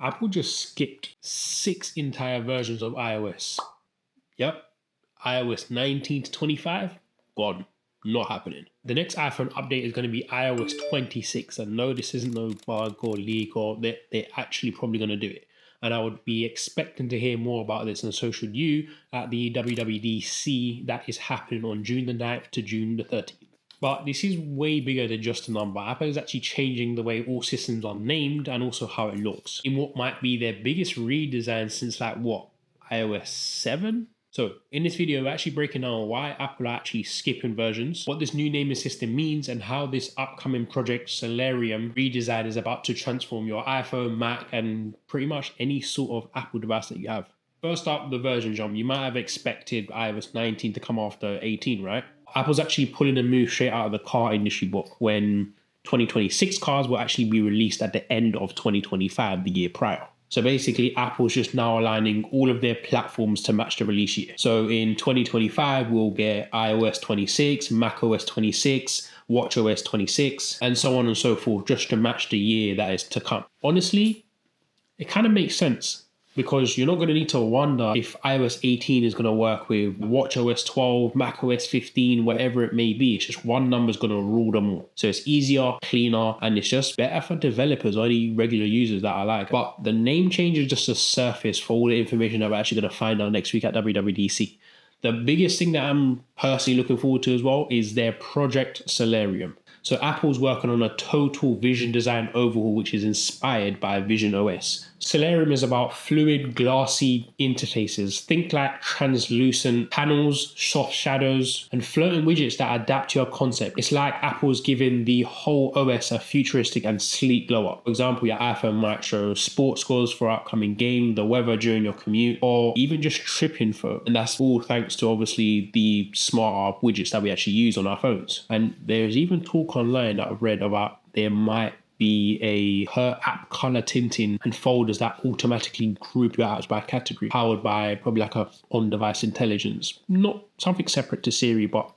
Apple just skipped 6 entire versions of iOS. Yep, iOS 19 to 25, gone. Not happening. The next iPhone update is going to be iOS 26. And no, this isn't no bug or leak, or they're actually probably going to do it. And I would be expecting to hear more about this, and so should you, at the WWDC that is happening on June the 9th to June the 13th. But this is way bigger than just a number. Apple is actually changing the way all systems are named and also how it looks, in what might be their biggest redesign since iOS 7? So in this video, we're actually breaking down why Apple are actually skipping versions, what this new naming system means, and how this upcoming project Solarium redesign is about to transform your iPhone, Mac, and pretty much any sort of Apple device that you have. First up, the version jump. You might have expected iOS 19 to come after 18, right? Apple's actually pulling a move straight out of the car industry book when 2026 cars will actually be released at the end of 2025, the year prior. So basically, Apple's just now aligning all of their platforms to match the release year. So in 2025, we'll get iOS 26, macOS 26, watchOS 26, and so on and so forth, just to match the year that is to come. Honestly, it kind of makes sense, because you're not going to need to wonder if iOS 18 is going to work with watchOS 12, macOS 15, whatever it may be. It's just one number is going to rule them all. So it's easier, cleaner, and it's just better for developers or any regular users that I like. But the name change is just a surface for all the information that we're actually going to find out next week at WWDC. The biggest thing that I'm personally looking forward to as well is their Project Solarium. So Apple's working on a total vision design overhaul, which is inspired by VisionOS. Solarium is about fluid, glassy interfaces. Think like translucent panels, soft shadows, and floating widgets that adapt to your concept. It's like Apple's giving the whole OS a futuristic and sleek glow up. For example, your iPhone might show sports scores for upcoming game, the weather during your commute, or even just trip info. And that's all thanks to obviously the smarter widgets that we actually use on our phones. And there's even talk online that I've read about there might be a per app color tinting and folders that automatically group your apps by category, powered by probably like a on-device intelligence. Not something separate to Siri, but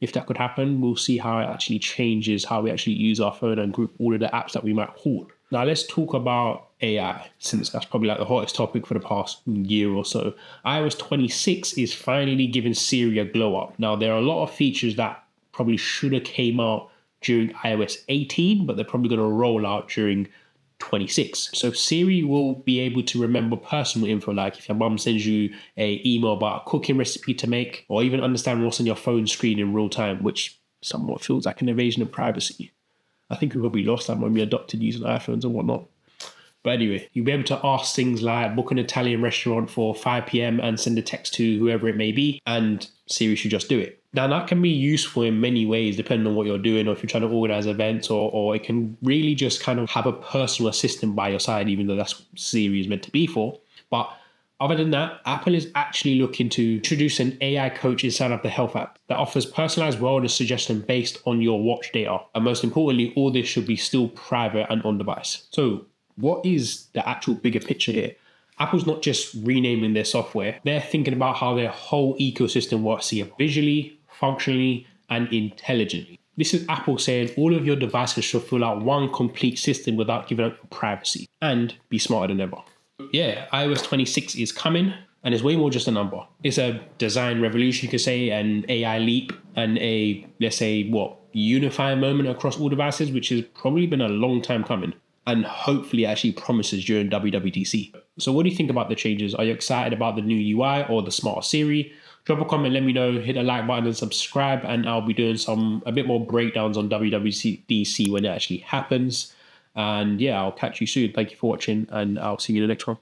if that could happen, we'll see how it actually changes how we actually use our phone and group all of the apps that we might hoard. Now let's talk about AI, since that's probably like the hottest topic for the past year or so. iOS 26 is finally giving Siri a glow up. Now there are a lot of features that probably should have came out during iOS 18, but they're probably going to roll out during 26. So Siri will be able to remember personal info, like if your mum sends you an email about a cooking recipe to make, or even understand what's on your phone screen in real time, which somewhat feels like an invasion of privacy. I think we probably lost that when we adopted using iPhones and whatnot. But anyway, you'll be able to ask things like book an Italian restaurant for 5 p.m. and send a text to whoever it may be, and Siri should just do it. Now, that can be useful in many ways, depending on what you're doing, or if you're trying to organize events, or it can really just kind of have a personal assistant by your side, even though that's what Siri is meant to be for. But other than that, Apple is actually looking to introduce an AI coach inside of the Health app that offers personalized wellness suggestions based on your watch data. And most importantly, all this should be still private and on device. So what is the actual bigger picture here? Apple's not just renaming their software. They're thinking about how their whole ecosystem works here, visually, functionally, and intelligently. This is Apple saying all of your devices should feel like one complete system without giving up your privacy, and be smarter than ever. Yeah, iOS 26 is coming, and it's way more just a number. It's a design revolution, you could say, an AI leap, and a, let's say, unifying moment across all devices, which has probably been a long time coming, and hopefully actually promises during WWDC. So what do you think about the changes? Are you excited about the new UI or the smarter Siri? Drop a comment, let me know, hit the like button and subscribe, and I'll be doing a bit more breakdowns on WWDC when it actually happens. And yeah, I'll catch you soon. Thank you for watching, and I'll see you in the next one.